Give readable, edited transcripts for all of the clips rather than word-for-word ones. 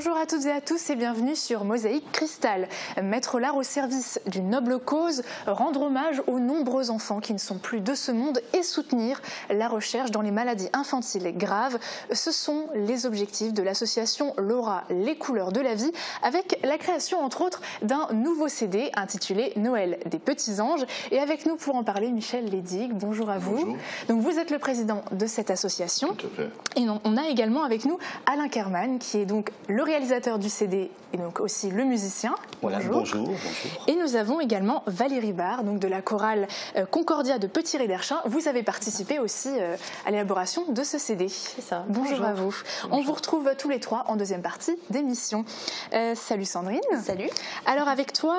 Bonjour à toutes et à tous et bienvenue sur Mosaïque Cristal. Mettre l'art au service d'une noble cause, rendre hommage aux nombreux enfants qui ne sont plus de ce monde et soutenir la recherche dans les maladies infantiles graves. Ce sont les objectifs de l'association Laura, les couleurs de la vie, avec la création entre autres d'un nouveau CD intitulé Noël des petits anges. Et avec nous pour en parler, Michel Lédig, bonjour à vous. Bonjour. Donc vous êtes le président de cette association. Tout à fait. Et on a également avec nous Alain Kerman, qui est donc le réalisateur du CD et donc aussi le musicien. Voilà, bonjour. Et nous avons également Valérie Barre, donc de la chorale Concordia de Petit-Réderchin. Vous avez participé aussi à l'élaboration de ce CD. C'est ça. Bonjour à vous. On vous retrouve tous les trois en deuxième partie d'émission. Salut Sandrine. Salut. Alors avec toi,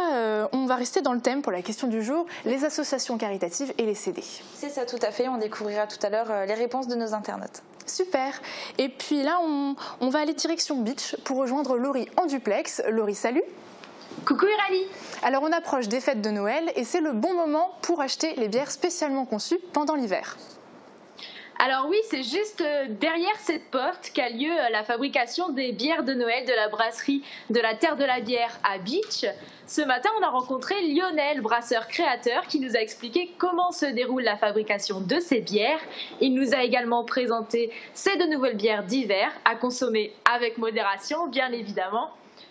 on va rester dans le thème pour la question du jour, les associations caritatives et les CD. C'est ça, tout à fait. On découvrira tout à l'heure les réponses de nos internautes. Super. Et puis là, on va aller direction Beach pour rejoindre Laurie en duplex. Laurie, salut. Coucou Irali. Alors on approche des fêtes de Noël et c'est le bon moment pour acheter les bières spécialement conçues pendant l'hiver. Alors oui, c'est juste derrière cette porte qu'a lieu la fabrication des bières de Noël de la brasserie de la Terre de la Bière à Beach. Ce matin, on a rencontré Lionel, brasseur créateur, qui nous a expliqué comment se déroule la fabrication de ces bières. Il nous a également présenté ces deux nouvelles bières d'hiver à consommer avec modération, bien évidemment.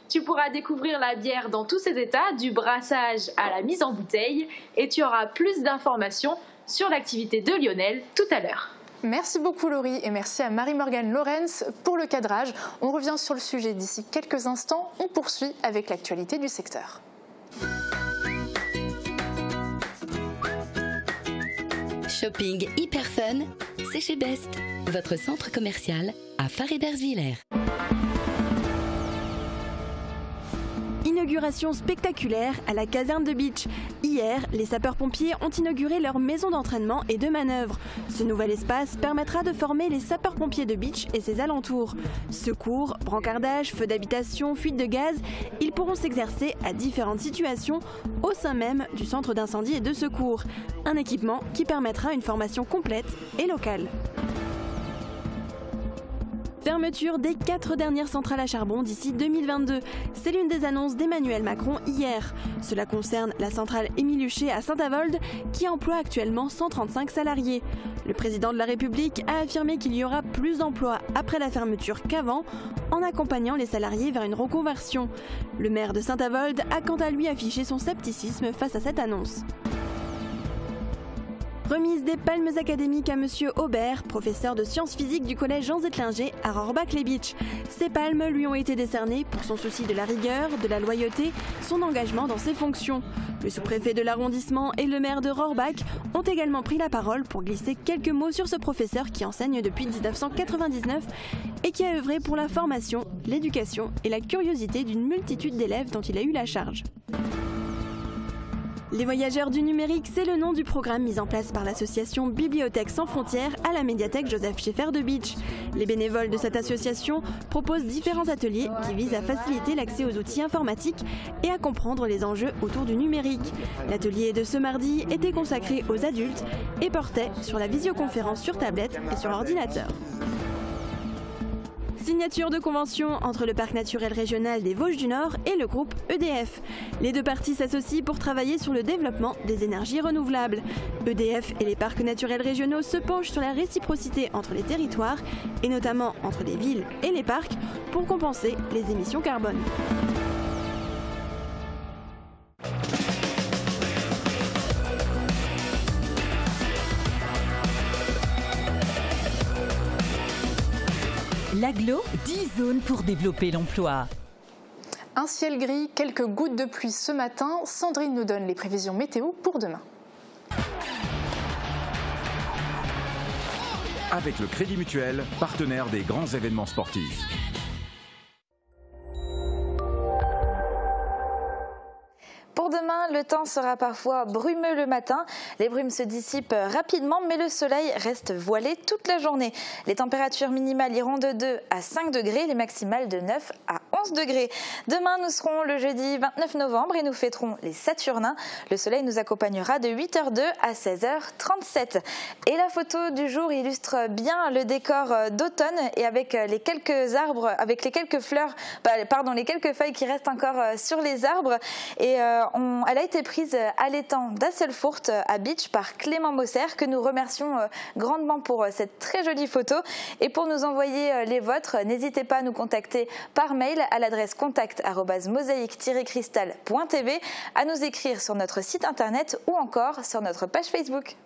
Tu pourras découvrir la bière dans tous ses états, du brassage à la mise en bouteille, et tu auras plus d'informations sur l'activité de Lionel tout à l'heure. Merci beaucoup Laurie et merci à Marie-Morgane Lorenz pour le cadrage. On revient sur le sujet d'ici quelques instants. On poursuit avec l'actualité du secteur. Shopping hyper fun, c'est chez Best, votre centre commercial à Faré-Bersvillers. Inauguration spectaculaire à la caserne de Beach. Hier, les sapeurs-pompiers ont inauguré leur maison d'entraînement et de manœuvre. Ce nouvel espace permettra de former les sapeurs-pompiers de Beach et ses alentours. Secours, brancardage, feux d'habitation, fuite de gaz, ils pourront s'exercer à différentes situations au sein même du centre d'incendie et de secours. Un équipement qui permettra une formation complète et locale. Fermeture des 4 dernières centrales à charbon d'ici 2022. C'est l'une des annonces d'Emmanuel Macron hier. Cela concerne la centrale Émile Huchet à Saint-Avold qui emploie actuellement 135 salariés. Le président de la République a affirmé qu'il y aura plus d'emplois après la fermeture qu'avant, en accompagnant les salariés vers une reconversion. Le maire de Saint-Avold a quant à lui affiché son scepticisme face à cette annonce. Remise des palmes académiques à Monsieur Aubert, professeur de sciences physiques du collège Jean Zetlinger à Rohrbach-les-Beach. Ces palmes lui ont été décernées pour son souci de la rigueur, de la loyauté, son engagement dans ses fonctions. Le sous-préfet de l'arrondissement et le maire de Rohrbach ont également pris la parole pour glisser quelques mots sur ce professeur qui enseigne depuis 1999 et qui a œuvré pour la formation, l'éducation et la curiosité d'une multitude d'élèves dont il a eu la charge. Les voyageurs du numérique, c'est le nom du programme mis en place par l'association Bibliothèques sans frontières à la médiathèque Joseph Schaeffer de Beach. Les bénévoles de cette association proposent différents ateliers qui visent à faciliter l'accès aux outils informatiques et à comprendre les enjeux autour du numérique. L'atelier de ce mardi était consacré aux adultes et portait sur la visioconférence sur tablette et sur ordinateur. Signature de convention entre le parc naturel régional des Vosges du Nord et le groupe EDF. Les deux parties s'associent pour travailler sur le développement des énergies renouvelables. EDF et les parcs naturels régionaux se penchent sur la réciprocité entre les territoires et notamment entre les villes et les parcs pour compenser les émissions carbone. L'Aglo, 10 zones pour développer l'emploi. Un ciel gris, quelques gouttes de pluie ce matin. Sandrine nous donne les prévisions météo pour demain. Avec le Crédit Mutuel, partenaire des grands événements sportifs. Pour demain, le temps sera parfois brumeux le matin. Les brumes se dissipent rapidement, mais le soleil reste voilé toute la journée. Les températures minimales iront de 2 à 5 degrés, les maximales de 9 à 11 degrés. Demain, nous serons le jeudi 29 novembre et nous fêterons les Saturnins. Le soleil nous accompagnera de 8h02 à 16h37. Et la photo du jour illustre bien le décor d'automne et avec les quelques arbres, avec les quelques fleurs, les quelques feuilles qui restent encore sur les arbres. Et elle a été prise à l'étang d'Asselfourt à Bitche par Clément Mosser, que nous remercions grandement pour cette très jolie photo. Et pour nous envoyer les vôtres, n'hésitez pas à nous contacter par mail à l'adresse contact@mosaïque-cristal.tv, à nous écrire sur notre site internet ou encore sur notre page Facebook.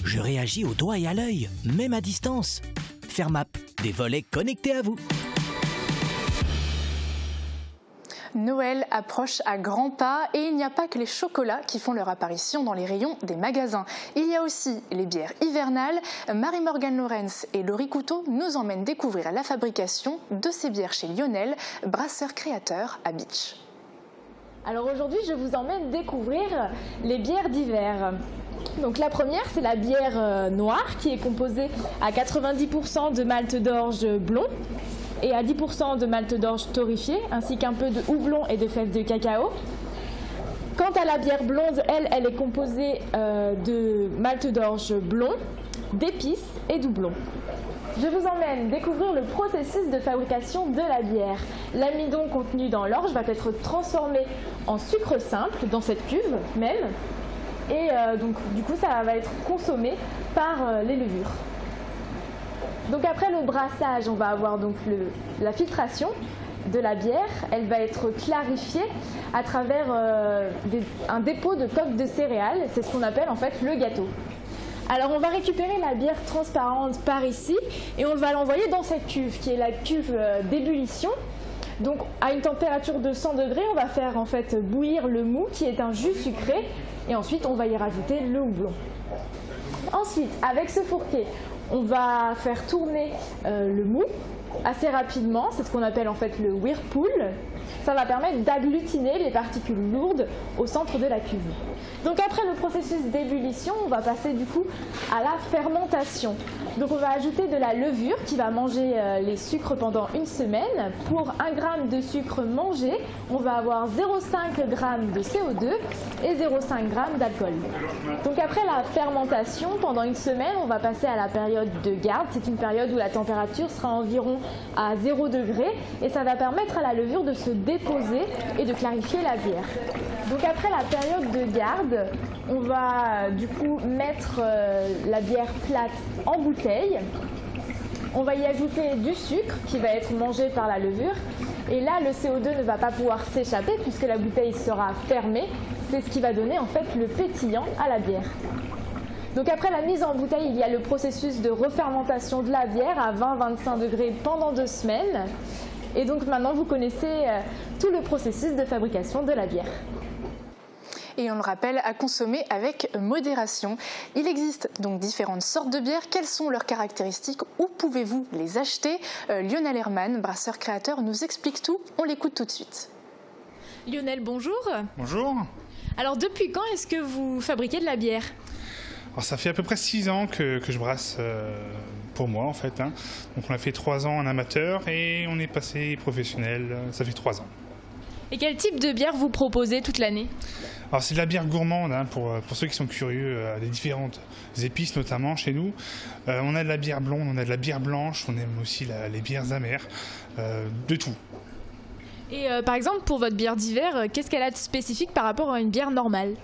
Je réagis au doigt et à l'œil, même à distance. Fermap, des volets connectés à vous. Noël approche à grands pas et il n'y a pas que les chocolats qui font leur apparition dans les rayons des magasins. Il y a aussi les bières hivernales. Marie-Morgane Lorenz et Laurie Couteau nous emmènent découvrir la fabrication de ces bières chez Lionel, brasseur créateur à Bitche. Alors aujourd'hui, je vous emmène découvrir les bières d'hiver. Donc la première, c'est la bière noire qui est composée à 90% de malt d'orge blond et à 10% de malt d'orge torréfié, ainsi qu'un peu de houblon et de fèves de cacao. Quant à la bière blonde, elle est composée de malt d'orge blond, d'épices et d'houblon. Je vous emmène découvrir le processus de fabrication de la bière. L'amidon contenu dans l'orge va être transformé en sucre simple dans cette cuve même. Et donc du coup ça va être consommé par les levures. Donc après le brassage, on va avoir donc la filtration de la bière. Elle va être clarifiée à travers un dépôt de coque de céréales. C'est ce qu'on appelle en fait le gâteau. Alors on va récupérer la bière transparente par ici et on va l'envoyer dans cette cuve qui est la cuve d'ébullition. Donc à une température de 100 degrés, on va faire en fait bouillir le mou qui est un jus sucré et ensuite on va y rajouter le houblon. Ensuite, avec ce fourquet, on va faire tourner le mou assez rapidement, c'est ce qu'on appelle en fait le whirlpool. Ça va permettre d'agglutiner les particules lourdes au centre de la cuve. Donc après le processus d'ébullition, on va passer du coup à la fermentation. Donc on va ajouter de la levure qui va manger les sucres pendant une semaine. Pour 1 g de sucre mangé, on va avoir 0,5 g de CO2 et 0,5 g d'alcool. Donc après la fermentation, pendant une semaine, on va passer à la période de garde. C'est une période où la température sera environ à 0 degré et ça va permettre à la levure de se déposer et de clarifier la bière. Donc après la période de garde, on va du coup mettre la bière plate en bouteille. On va y ajouter du sucre qui va être mangé par la levure. Et là, le CO2 ne va pas pouvoir s'échapper puisque la bouteille sera fermée. C'est ce qui va donner en fait le pétillant à la bière. Donc après la mise en bouteille, il y a le processus de refermentation de la bière à 20-25 degrés pendant 2 semaines. Et donc maintenant, vous connaissez tout le processus de fabrication de la bière. Et on le rappelle, à consommer avec modération. Il existe donc différentes sortes de bières. Quelles sont leurs caractéristiques? Où pouvez-vous les acheter? Lionel Herman, brasseur créateur, nous explique tout. On l'écoute tout de suite. Lionel, bonjour. Bonjour. Alors depuis quand est-ce que vous fabriquez de la bière? Alors, ça fait à peu près 6 ans que je brasse pour moi en fait. Hein. Donc on a fait 3 ans en amateur et on est passé professionnel, ça fait 3 ans. Et quel type de bière vous proposez toute l'année? Alors c'est de la bière gourmande hein, pour ceux qui sont curieux, des différentes épices notamment chez nous. On a de la bière blonde, on a de la bière blanche, on aime aussi les bières amères, de tout. Et par exemple pour votre bière d'hiver, qu'est-ce qu'elle a de spécifique par rapport à une bière normale?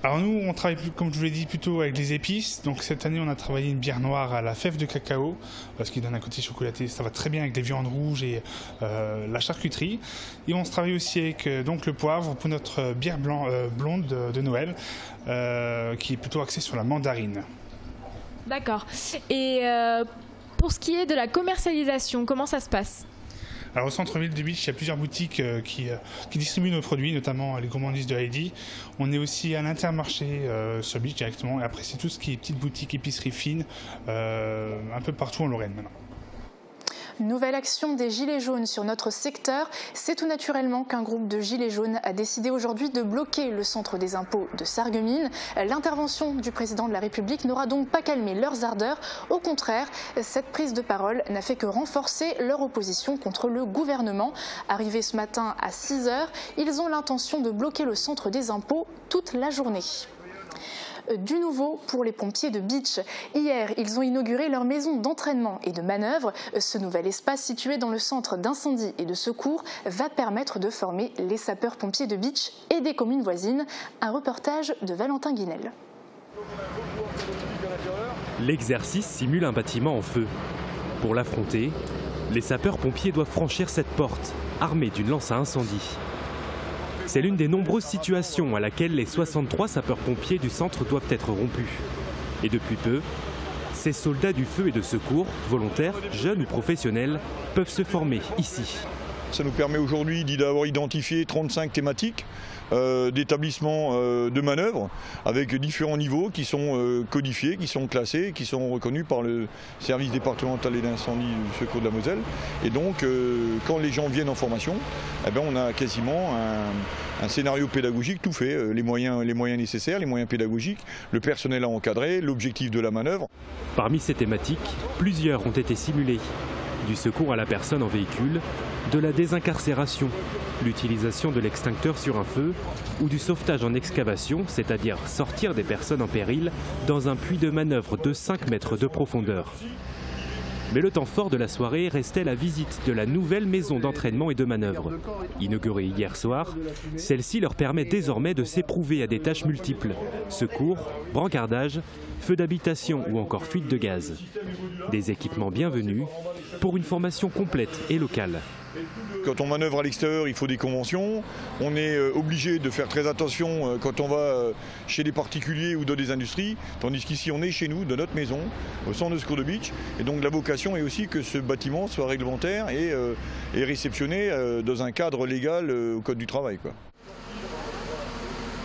Alors nous, on travaille, comme je vous l'ai dit, plutôt avec les épices. Donc cette année, on a travaillé une bière noire à la fève de cacao, ce qui donne un côté chocolaté. Ça va très bien avec les viandes rouges et la charcuterie. Et on se travaille aussi avec donc le poivre pour notre bière blonde de Noël, qui est plutôt axée sur la mandarine. D'accord. Et pour ce qui est de la commercialisation, comment ça se passe? Alors au centre-ville de Bitche, il y a plusieurs boutiques qui distribuent nos produits, notamment les gourmandises de Heidi. On est aussi à l'Intermarché sur Bitche directement. Et après, c'est tout ce qui est petites boutiques, épiceries fines, un peu partout en Lorraine maintenant. Nouvelle action des Gilets jaunes sur notre secteur. C'est tout naturellement qu'un groupe de Gilets jaunes a décidé aujourd'hui de bloquer le centre des impôts de Sarreguemines. L'intervention du président de la République n'aura donc pas calmé leurs ardeurs. Au contraire, cette prise de parole n'a fait que renforcer leur opposition contre le gouvernement. Arrivés ce matin à 6 h, ils ont l'intention de bloquer le centre des impôts toute la journée. Du nouveau pour les pompiers de Bitche. Hier, ils ont inauguré leur maison d'entraînement et de manœuvre. Ce nouvel espace situé dans le centre d'incendie et de secours va permettre de former les sapeurs-pompiers de Bitche et des communes voisines. Un reportage de Valentin Guinel. L'exercice simule un bâtiment en feu. Pour l'affronter, les sapeurs-pompiers doivent franchir cette porte, armés d'une lance à incendie. C'est l'une des nombreuses situations à laquelle les 63 sapeurs-pompiers du centre doivent être rompus. Et depuis peu, ces soldats du feu et de secours, volontaires, jeunes ou professionnels, peuvent se former ici. Ça nous permet aujourd'hui d'avoir identifié 35 thématiques d'établissements de manœuvre avec différents niveaux qui sont codifiés, qui sont classés, qui sont reconnus par le service départemental et d'incendie du secours de la Moselle. Et donc quand les gens viennent en formation, eh ben, on a quasiment un scénario pédagogique tout fait, les moyens nécessaires, les moyens pédagogiques, le personnel à encadrer, l'objectif de la manœuvre. Parmi ces thématiques, plusieurs ont été simulées. Du secours à la personne en véhicule, de la désincarcération, l'utilisation de l'extincteur sur un feu ou du sauvetage en excavation, c'est-à-dire sortir des personnes en péril dans un puits de manœuvre de 5 mètres de profondeur. Mais le temps fort de la soirée restait la visite de la nouvelle maison d'entraînement et de manœuvre. Inaugurée hier soir, celle-ci leur permet désormais de s'éprouver à des tâches multiples. Secours, brancardage, feu d'habitation ou encore fuite de gaz. Des équipements bienvenus pour une formation complète et locale. Quand on manœuvre à l'extérieur, il faut des conventions. On est obligé de faire très attention quand on va chez des particuliers ou dans des industries, tandis qu'ici on est chez nous, dans notre maison, au centre de secours de Bitche. Et donc la vocation est aussi que ce bâtiment soit réglementaire et réceptionné dans un cadre légal au Code du travail, quoi.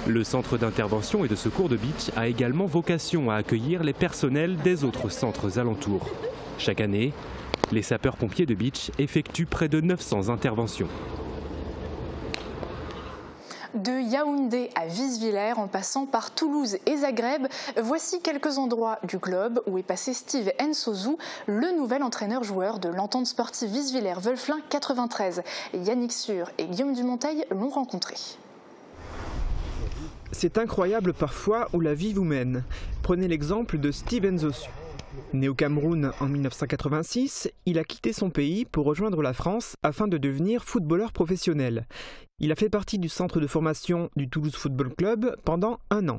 Le centre d'intervention et de secours de Bitche a également vocation à accueillir les personnels des autres centres alentours. Chaque année, les sapeurs-pompiers de Bitche effectuent près de 900 interventions. De Yaoundé à Wieswiller, en passant par Toulouse et Zagreb, voici quelques endroits du globe où est passé Steve Nsozou, le nouvel entraîneur-joueur de l'entente sportive Wieswiller-Wölflin 93. Yannick Sûr et Guillaume Dumonteil l'ont rencontré. C'est incroyable parfois où la vie vous mène. Prenez l'exemple de Steve Nsozou. Né au Cameroun en 1986, il a quitté son pays pour rejoindre la France afin de devenir footballeur professionnel. Il a fait partie du centre de formation du Toulouse Football Club pendant 1 an.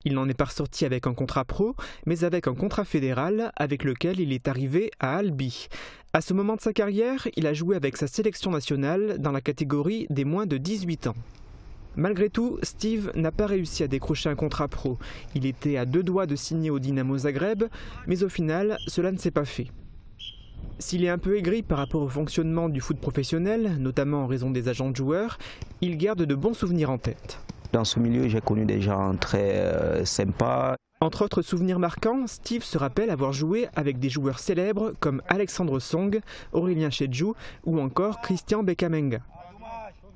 Il n'en est pas ressorti avec un contrat pro, mais avec un contrat fédéral avec lequel il est arrivé à Albi. À ce moment de sa carrière, il a joué avec sa sélection nationale dans la catégorie des moins de 18 ans. Malgré tout, Steve n'a pas réussi à décrocher un contrat pro. Il était à 2 doigts de signer au Dynamo Zagreb, mais au final, cela ne s'est pas fait. S'il est un peu aigri par rapport au fonctionnement du foot professionnel, notamment en raison des agents de joueurs, il garde de bons souvenirs en tête. Dans ce milieu, j'ai connu des gens très sympas. Entre autres souvenirs marquants, Steve se rappelle avoir joué avec des joueurs célèbres comme Alexandre Song, Aurélien Chedjou ou encore Christian Bekamenga.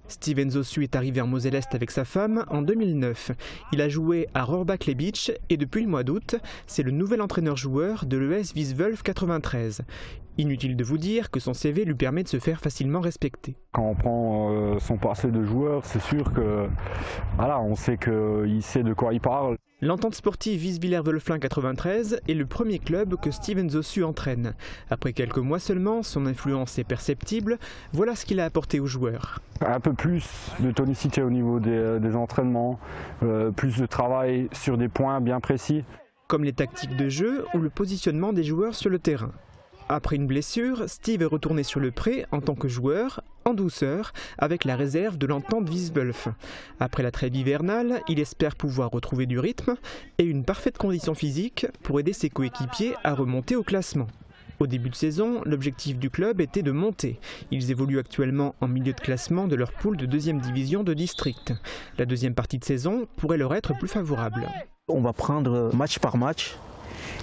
Steve Nsozou est arrivé en Moselle-Est avec sa femme en 2009. Il a joué à Rohrbach-les-Bitches et depuis le mois d'août, c'est le nouvel entraîneur-joueur de l'ES Wieswolf 93. Inutile de vous dire que son CV lui permet de se faire facilement respecter. Quand on prend son passé de joueur, c'est sûr que voilà, on sait qu'il sait de quoi il parle. L'entente sportive Wieswiller-Wölflin 93 est le premier club que Steve Nsozou entraîne. Après quelques mois seulement, son influence est perceptible. Voilà ce qu'il a apporté aux joueurs. Un peu plus de tonicité au niveau des entraînements, plus de travail sur des points bien précis. Comme les tactiques de jeu ou le positionnement des joueurs sur le terrain. Après une blessure, Steve est retourné sur le pré en tant que joueur, en douceur, avec la réserve de l'entente Wieswolf. Après la trêve hivernale, il espère pouvoir retrouver du rythme et une parfaite condition physique pour aider ses coéquipiers à remonter au classement. Au début de saison, l'objectif du club était de monter. Ils évoluent actuellement en milieu de classement de leur poule de 2e division de district. La deuxième partie de saison pourrait leur être plus favorable. On va prendre match par match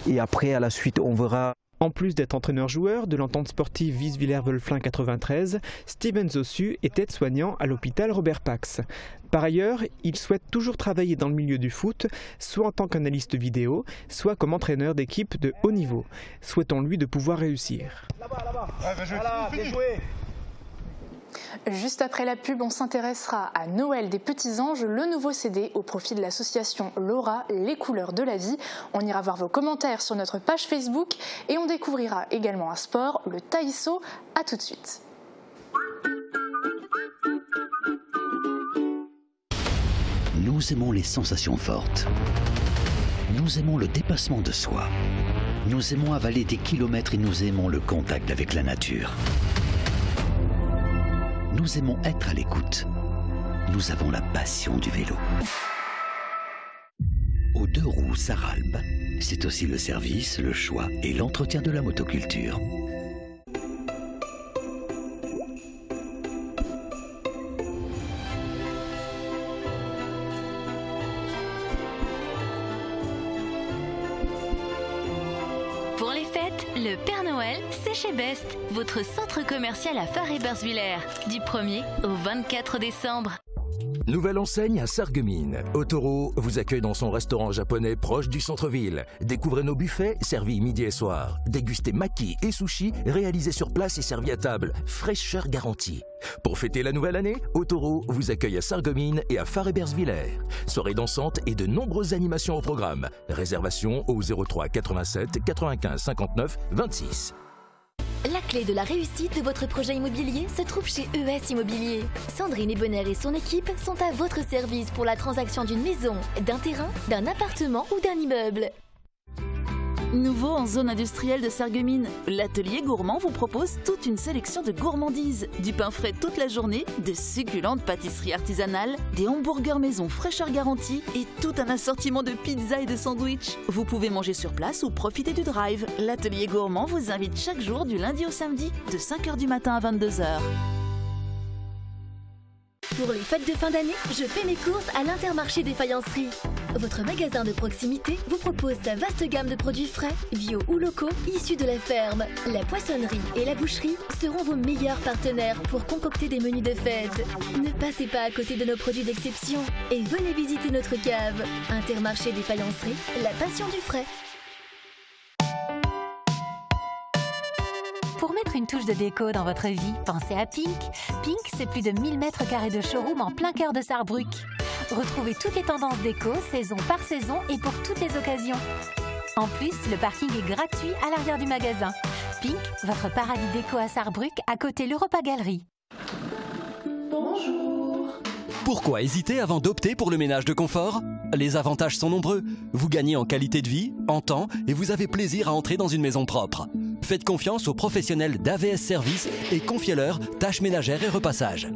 et après à la suite on verra. En plus d'être entraîneur-joueur de l'entente sportive Wieswiller-Wölflin 93, Steven Zossu est aide-soignant à l'hôpital Robert Pax. Par ailleurs, il souhaite toujours travailler dans le milieu du foot, soit en tant qu'analyste vidéo, soit comme entraîneur d'équipe de haut niveau. Souhaitons-lui de pouvoir réussir. Bien joué. Juste après la pub, on s'intéressera à Noël des Petits Anges, le nouveau CD au profit de l'association Laura, les couleurs de la vie. On ira voir vos commentaires sur notre page Facebook et on découvrira également un sport, le taïso. A tout de suite. Nous aimons les sensations fortes. Nous aimons le dépassement de soi. Nous aimons avaler des kilomètres et nous aimons le contact avec la nature. Nous aimons être à l'écoute. Nous avons la passion du vélo. Aux 2 roues Saralbe, c'est aussi le service, le choix et l'entretien de la motoculture. Pour les fêtes, le Père Noël, c'est chez Best, votre centre commercial à Fare-et-Bersviller, du 1er au 24 décembre. Nouvelle enseigne à Sarreguemines. Otoro vous accueille dans son restaurant japonais proche du centre-ville. Découvrez nos buffets servis midi et soir. Dégustez maki et sushi réalisés sur place et servis à table. Fraîcheur garantie. Pour fêter la nouvelle année, Otoro vous accueille à Sarreguemines et à Fare-et-Bersviller. Soirée dansante et de nombreuses animations au programme. Réservation au 03 87 95 59 26. La clé de la réussite de votre projet immobilier se trouve chez ES Immobilier. Sandrine Ebonner et son équipe sont à votre service pour la transaction d'une maison, d'un terrain, d'un appartement ou d'un immeuble. Nouveau en zone industrielle de Sarreguemines, l'atelier gourmand vous propose toute une sélection de gourmandises. Du pain frais toute la journée, de succulentes pâtisseries artisanales, des hamburgers maison fraîcheur garantie et tout un assortiment de pizzas et de sandwichs. Vous pouvez manger sur place ou profiter du drive. L'atelier gourmand vous invite chaque jour du lundi au samedi de 5h du matin à 22h. Pour les fêtes de fin d'année, je fais mes courses à l'Intermarché des Faïenceries. Votre magasin de proximité vous propose sa vaste gamme de produits frais, bio ou locaux, issus de la ferme. La poissonnerie et la boucherie seront vos meilleurs partenaires pour concocter des menus de fête. Ne passez pas à côté de nos produits d'exception et venez visiter notre cave. Intermarché des Faïenceries, la passion du frais. Pour mettre une touche de déco dans votre vie, pensez à Pink. Pink, c'est plus de 1000 mètres carrés de showroom en plein cœur de Sarrebruck. Retrouvez toutes les tendances déco, saison par saison et pour toutes les occasions. En plus, le parking est gratuit à l'arrière du magasin. Pink, votre paradis déco à Sarrebruck, à côté l'Europa Galerie. Bonjour. Pourquoi hésiter avant d'opter pour le ménage de confort? Les avantages sont nombreux. Vous gagnez en qualité de vie, en temps et vous avez plaisir à entrer dans une maison propre. Faites confiance aux professionnels d'AVS Service et confiez-leur tâches ménagères et repassage.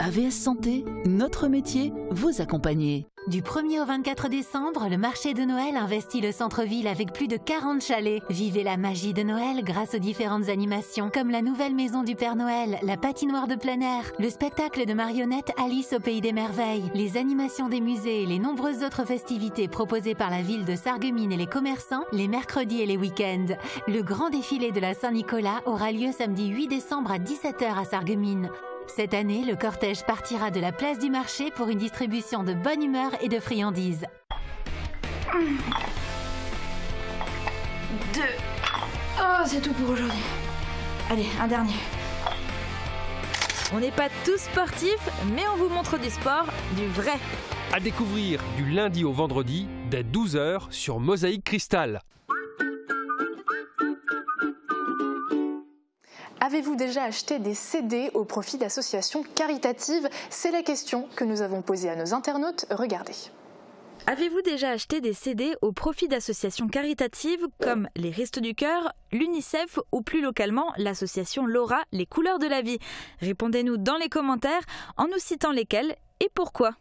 AVS Santé, notre métier, vous accompagner. Du 1er au 24 décembre, le marché de Noël investit le centre-ville avec plus de 40 chalets. Vivez la magie de Noël grâce aux différentes animations, comme la nouvelle maison du Père Noël, la patinoire de plein air, le spectacle de marionnettes Alice au Pays des Merveilles, les animations des musées et les nombreuses autres festivités proposées par la ville de Sarreguemines et les commerçants, les mercredis et les week-ends. Le grand défilé de la Saint-Nicolas aura lieu samedi 8 décembre à 17h à Sarreguemines. Cette année, le cortège partira de la place du marché pour une distribution de bonne humeur et de friandises. 2. Oh, c'est tout pour aujourd'hui. Allez, un dernier. On n'est pas tous sportifs, mais on vous montre du sport, du vrai. À découvrir du lundi au vendredi, dès 12h sur Mosaïque Cristal. Avez-vous déjà acheté des CD au profit d'associations caritatives? C'est la question que nous avons posée à nos internautes. Regardez. Avez-vous déjà acheté des CD au profit d'associations caritatives comme les Restos du Cœur, l'UNICEF ou plus localement l'association Laura, les couleurs de la vie? Répondez-nous dans les commentaires en nous citant lesquels et pourquoi.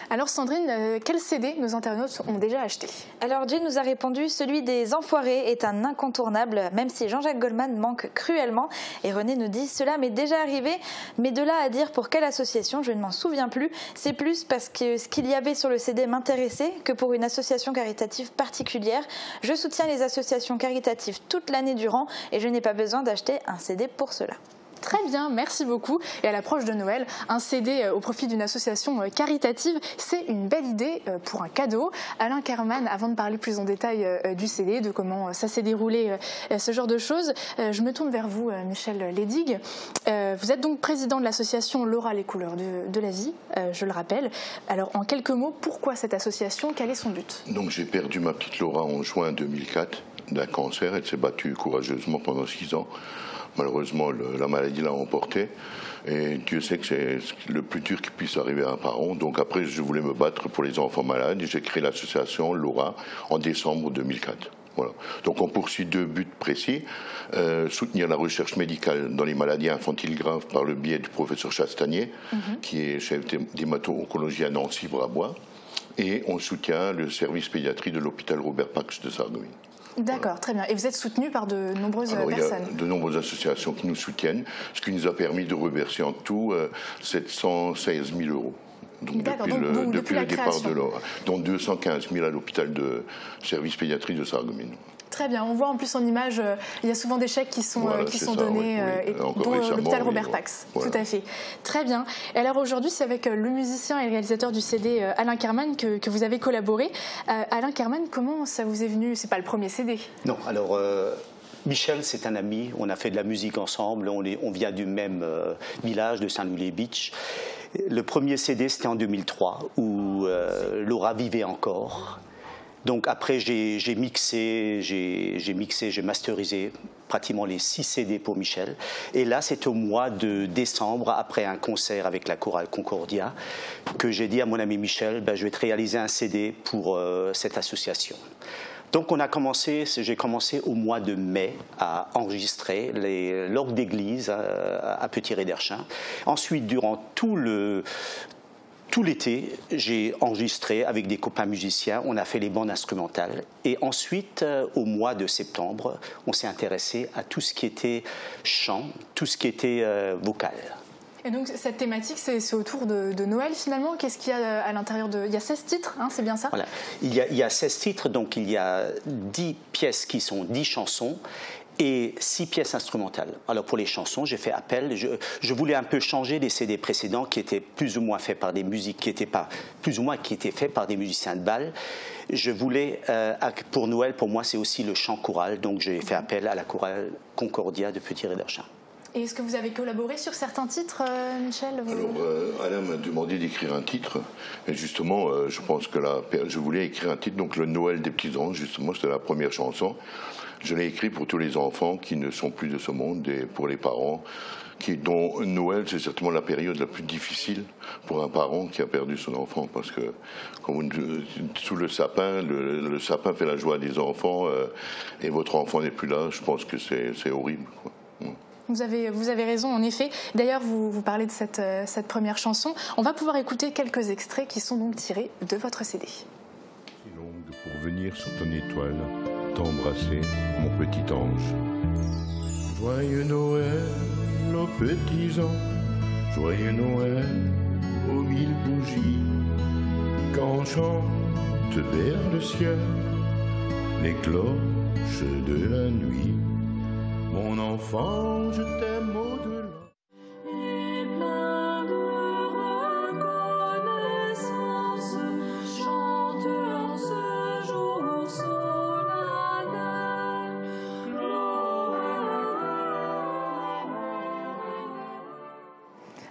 Alors Sandrine, quel CD nos internautes ont déjà acheté? Alors Jay nous a répondu, celui des Enfoirés est un incontournable, même si Jean-Jacques Goldman manque cruellement. Et René nous dit, cela m'est déjà arrivé, mais de là à dire pour quelle association, je ne m'en souviens plus. C'est plus parce que ce qu'il y avait sur le CD m'intéressait que pour une association caritative particulière. Je soutiens les associations caritatives toute l'année durant et je n'ai pas besoin d'acheter un CD pour cela. Très bien, merci beaucoup. Et à l'approche de Noël, un CD au profit d'une association caritative, c'est une belle idée pour un cadeau. Alain Kerman, avant de parler plus en détail du CD, de comment ça s'est déroulé, ce genre de choses, je me tourne vers vous, Michel Ledig. Vous êtes donc président de l'association Laura les couleurs de la vie, je le rappelle. Alors en quelques mots, pourquoi cette association? Quel est son but? Donc j'ai perdu ma petite Laura en juin 2004 d'un cancer. Elle s'est battue courageusement pendant 6 ans. Malheureusement, la maladie l'a emporté. Et Dieu sait que c'est le plus dur qui puisse arriver à un parent. Donc après, je voulais me battre pour les enfants malades. Et j'ai créé l'association Laura en décembre 2004. Voilà. Donc on poursuit 2 buts précis. Soutenir la recherche médicale dans les maladies infantiles graves par le biais du professeur Chastanier, qui est chef d'hémato-oncologie à Nancy-Brabois. Et on soutient le service pédiatrie de l'hôpital Robert Pax de Sarreguemines. D'accord, très bien. Et vous êtes soutenu par de nombreuses personnes? Il y a de nombreuses associations qui nous soutiennent, ce qui nous a permis de reverser en tout 716 000 euros. Donc depuis le départ de Laura, dont 215 000 à l'hôpital de service pédiatrie de Sarreguemines. Très bien, on voit en plus en image, il y a souvent des chèques qui sont donnés, dont l'hôpital Robert Pax. Voilà. Tout à fait. Très bien. Et alors aujourd'hui, c'est avec le musicien et réalisateur du CD Alain Kerman que vous avez collaboré. Alain Kerman, comment ça vous est venu? C'est pas le premier CD? Non, alors Michel, c'est un ami, on a fait de la musique ensemble, on vient du même village de Saint-Louis-les-Bitches. Le premier CD, c'était en 2003, où Laura vivait encore. Donc après, j'ai mixé, j'ai masterisé pratiquement les 6 CD pour Michel. Et là, c'est au mois de décembre, après un concert avec la chorale Concordia, que j'ai dit à mon ami Michel, je vais te réaliser un CD pour cette association. Donc j'ai commencé au mois de mai à enregistrer l'orgue d'église à Petit-Réderchin. Ensuite, durant tout l'été, j'ai enregistré avec des copains musiciens, on a fait les bandes instrumentales. Et ensuite, au mois de septembre, on s'est intéressé à tout ce qui était chant, tout ce qui était vocal. Et donc cette thématique, c'est autour de Noël finalement. Qu'est-ce qu'il y a à l'intérieur de... Il y a 16 titres, hein, c'est bien ça? Voilà. Il y a 16 titres, donc il y a 10 pièces qui sont 10 chansons. Et 6 pièces instrumentales. Alors pour les chansons, j'ai fait appel, je voulais un peu changer des CD précédents qui étaient plus ou moins faits par des musiques qui étaient faits par des musiciens de bal. Je voulais, pour Noël, pour moi, c'est aussi le chant choral, donc j'ai fait appel à la chorale Concordia de Petit-Réderchin. Et est-ce que vous avez collaboré sur certains titres, Michel? Alors, Alain m'a demandé d'écrire un titre. Et justement, je pense que je voulais écrire un titre, donc le Noël des petits anges, justement, c'était la première chanson. Je l'ai écrit pour tous les enfants qui ne sont plus de ce monde et pour les parents dont Noël, c'est certainement la période la plus difficile pour un parent qui a perdu son enfant. Parce que sous le sapin, le sapin fait la joie des enfants et votre enfant n'est plus là. Je pense que c'est horrible, quoi. Vous avez raison, en effet. D'ailleurs, vous parlez de cette première chanson. On va pouvoir écouter quelques extraits qui sont donc tirés de votre CD. Si longue pour venir sur ton étoile, t'embrasser, mon petit ange. Joyeux Noël aux petits anges, joyeux Noël aux 1000 bougies, quand chantent vers le ciel les cloches de la nuit. Mon enfant, je t'aime au-delà.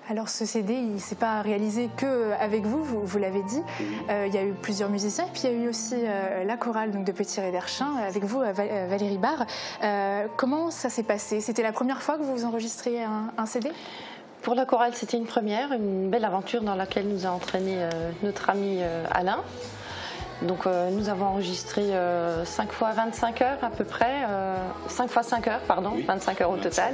Alors ce CD, il ne s'est pas réalisé qu'avec vous, vous l'avez dit. Il y a eu plusieurs musiciens, et puis il y a eu aussi la chorale donc, de Petit-Réderchin, avec vous, Valérie Barre. Comment ça s'est passé? C'était la première fois que vous enregistriez un CD? Pour la chorale, c'était une première, une belle aventure dans laquelle nous a entraîné notre ami Alain. Donc nous avons enregistré 5 fois 25 heures à peu près, 5 fois 5 heures, pardon, oui, 25 heures au total.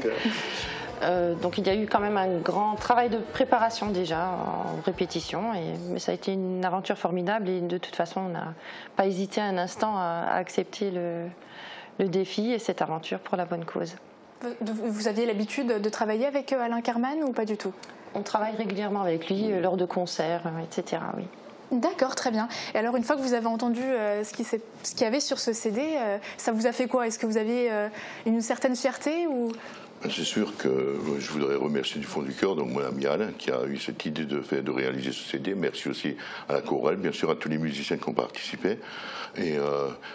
Donc il y a eu quand même un grand travail de préparation déjà, en répétition, mais ça a été une aventure formidable et de toute façon on n'a pas hésité un instant à accepter le défi et cette aventure pour la bonne cause. Vous aviez l'habitude de travailler avec Alain Carman ou pas du tout? On travaille régulièrement avec lui lors de concerts, etc. Oui. D'accord, très bien. Et alors, une fois que vous avez entendu ce qu'il y avait sur ce CD, ça vous a fait quoi? Est-ce que vous aviez une certaine fierté ou... C'est sûr que je voudrais remercier du fond du cœur donc mon ami Alain qui a eu cette idée de réaliser ce CD. Merci aussi à la chorale, bien sûr à tous les musiciens qui ont participé. Et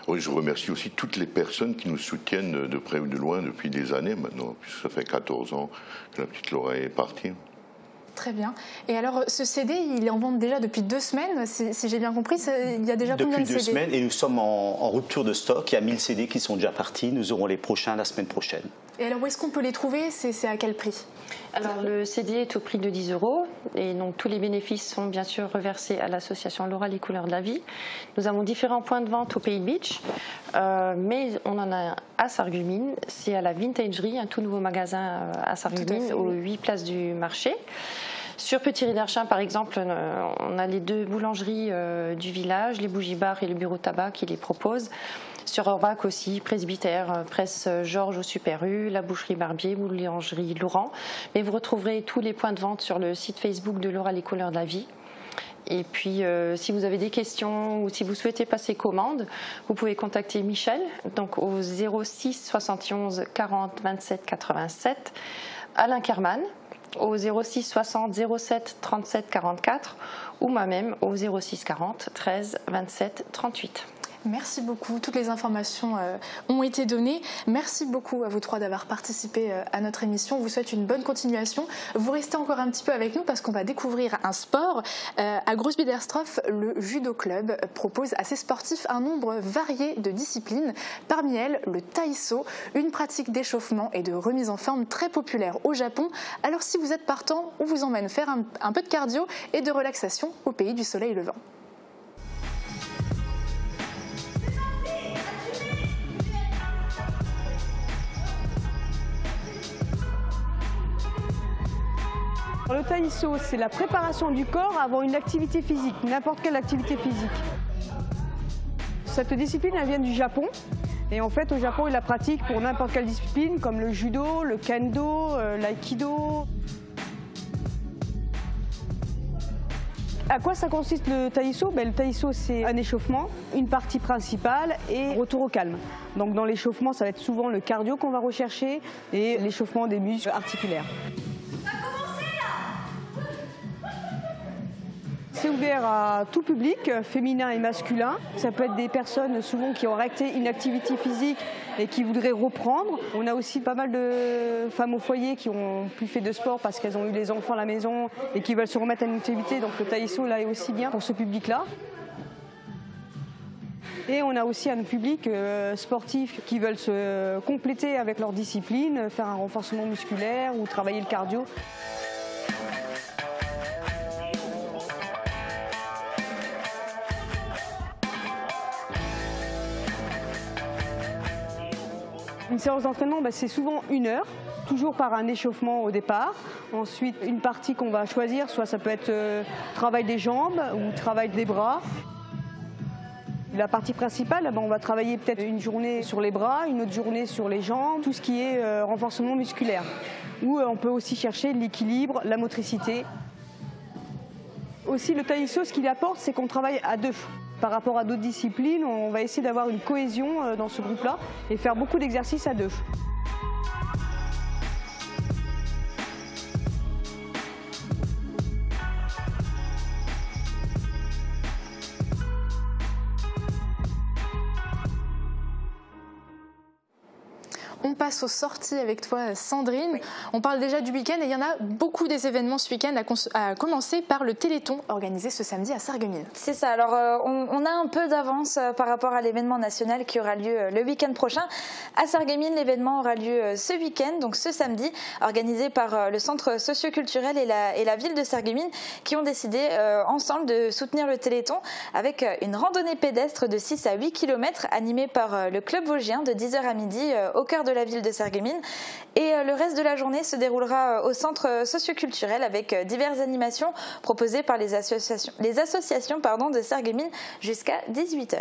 oui, je remercie aussi toutes les personnes qui nous soutiennent de près ou de loin depuis des années maintenant, puisque ça fait 14 ans que la petite Laura est partie. Très bien. Et alors, ce CD, il est en vente déjà depuis 2 semaines, si j'ai bien compris. Il y a déjà combien de CD? Depuis 2 semaines, et nous sommes en rupture de stock. Il y a 1000 CD qui sont déjà partis. Nous aurons les prochains la semaine prochaine. Et alors, où est-ce qu'on peut les trouver? C'est à quel prix? Alors, le CD est au prix de 10 €. Et donc, tous les bénéfices sont bien sûr reversés à l'association Laura les couleurs de la vie. Nous avons différents points de vente au Pays Beach, mais on en a un à Sarreguemines. C'est à la Vintagerie, un tout nouveau magasin à Sarreguemines, aux 8 places du marché. Sur Petit-Riderchin, par exemple, on a les 2 boulangeries du village, les bougies-bars et le bureau tabac qui les proposent. Sur Orbach aussi, Presbytère, Presse Georges au Super U, la boucherie Barbier, boulangerie Laurent. Mais vous retrouverez tous les points de vente sur le site Facebook de Laura les couleurs de la vie. Et puis, si vous avez des questions ou si vous souhaitez passer commande, vous pouvez contacter Michel donc au 06 71 40 27 87, Alain Kerman au 06 60 07 37 44 ou moi-même au 06 40 13 27 38. Merci beaucoup. Toutes les informations ont été données. Merci beaucoup à vous 3 d'avoir participé à notre émission. On vous souhaite une bonne continuation. Vous restez encore un petit peu avec nous parce qu'on va découvrir un sport. À Groesbeek-Derstroof, le Judo Club propose à ses sportifs un nombre varié de disciplines. Parmi elles, le taïso, une pratique d'échauffement et de remise en forme très populaire au Japon. Alors si vous êtes partant, on vous emmène faire un peu de cardio et de relaxation au pays du soleil levant. Le taïso, c'est la préparation du corps avant une activité physique, n'importe quelle activité physique. Cette discipline, elle vient du Japon. Et en fait, au Japon, ils la pratiquent pour n'importe quelle discipline, comme le judo, le kendo, l'aïkido. À quoi ça consiste le taïso? Le taïso, c'est un échauffement, une partie principale et retour au calme. Donc dans l'échauffement, ça va être souvent le cardio qu'on va rechercher et l'échauffement des muscles articulaires. C'est ouvert à tout public, féminin et masculin. Ça peut être des personnes souvent qui ont arrêté une activité physique et qui voudraient reprendre. On a aussi pas mal de femmes au foyer qui ont plus fait de sport parce qu'elles ont eu les enfants à la maison et qui veulent se remettre à une activité. Donc le taïso là est aussi bien pour ce public-là. Et on a aussi un public sportif qui veulent se compléter avec leur discipline, faire un renforcement musculaire ou travailler le cardio. Une séance d'entraînement, c'est souvent 1 heure, toujours par un échauffement au départ. Ensuite, une partie qu'on va choisir, soit ça peut être travail des jambes ou travail des bras. La partie principale, on va travailler peut-être une journée sur les bras, une autre journée sur les jambes, tout ce qui est renforcement musculaire. Ou on peut aussi chercher l'équilibre, la motricité. Aussi, le taïso, ce qu'il apporte, c'est qu'on travaille à 2. Par rapport à d'autres disciplines, on va essayer d'avoir une cohésion dans ce groupe-là et faire beaucoup d'exercices à 2. On passe aux sorties avec toi, Sandrine. Oui. On parle déjà du week-end et il y en a beaucoup des événements ce week-end, à commencer par le Téléthon organisé ce samedi à Sarreguemines. C'est ça, alors on a un peu d'avance par rapport à l'événement national qui aura lieu le week-end prochain. À Sarreguemines, l'événement aura lieu ce week-end, donc ce samedi, organisé par le centre socio-culturel et la ville de Sarreguemines qui ont décidé ensemble de soutenir le Téléthon avec une randonnée pédestre de 6 à 8 km animée par le club vosgien de 10h à midi au cœur de la ville de Sarreguemines. Et le reste de la journée se déroulera au centre socioculturel avec diverses animations proposées par les associations de Sarreguemines jusqu'à 18h.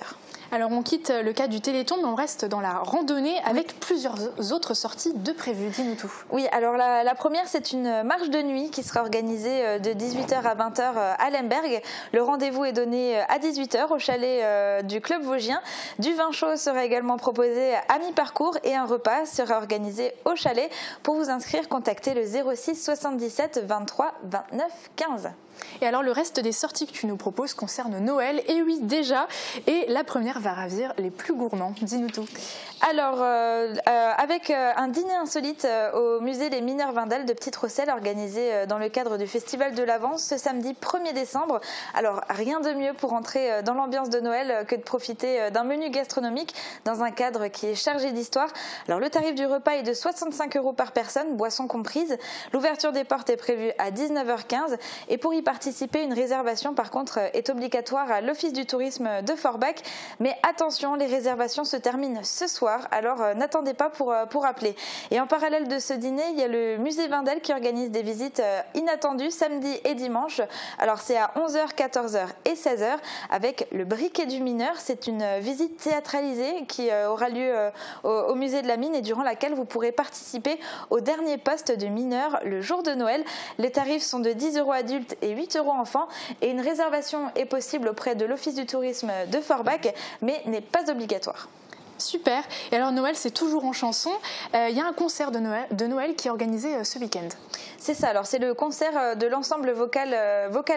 Alors on quitte le cadre du Téléthon, mais on reste dans la randonnée avec plusieurs autres sorties de prévues. Dis-nous tout. Oui, alors la première, c'est une marche de nuit qui sera organisée de 18h à 20h à Lemberg. Le rendez-vous est donné à 18h au chalet du Club Vosgien. Du vin chaud sera également proposé à mi-parcours et un repas sera organisé au chalet. Pour vous inscrire, contactez le 06 77 23 29 15. Et alors le reste des sorties que tu nous proposes concerne Noël, et oui déjà, et la première va ravir les plus gourmands. Dis-nous tout. Alors avec un dîner insolite au musée Les Mineurs Vindel de Petite Rosselle organisé dans le cadre du Festival de l'Avance ce samedi 1er décembre. Alors rien de mieux pour entrer dans l'ambiance de Noël que de profiter d'un menu gastronomique dans un cadre qui est chargé d'histoire. Alors le tarif du repas est de 65 € par personne, boissons comprises. L'ouverture des portes est prévue à 19h15 et pour y participer, une réservation par contre est obligatoire à l'Office du tourisme de Forbach. Mais attention, les réservations se terminent ce soir, alors n'attendez pas pour appeler. Et en parallèle de ce dîner, il y a le musée Vindel qui organise des visites inattendues samedi et dimanche. Alors c'est à 11h, 14h et 16h avec le briquet du mineur. C'est une visite théâtralisée qui aura lieu au musée de la mine et durant laquelle vous pourrez participer au dernier poste de mineur le jour de Noël. Les tarifs sont de 10 € adultes et 8 € enfants et une réservation est possible auprès de l'Office du tourisme de Forbach mais n'est pas obligatoire. Super. Et alors Noël, c'est toujours en chanson. Il y a un concert de Noël qui est organisé ce week-end. C'est ça, alors c'est le concert de l'ensemble vocal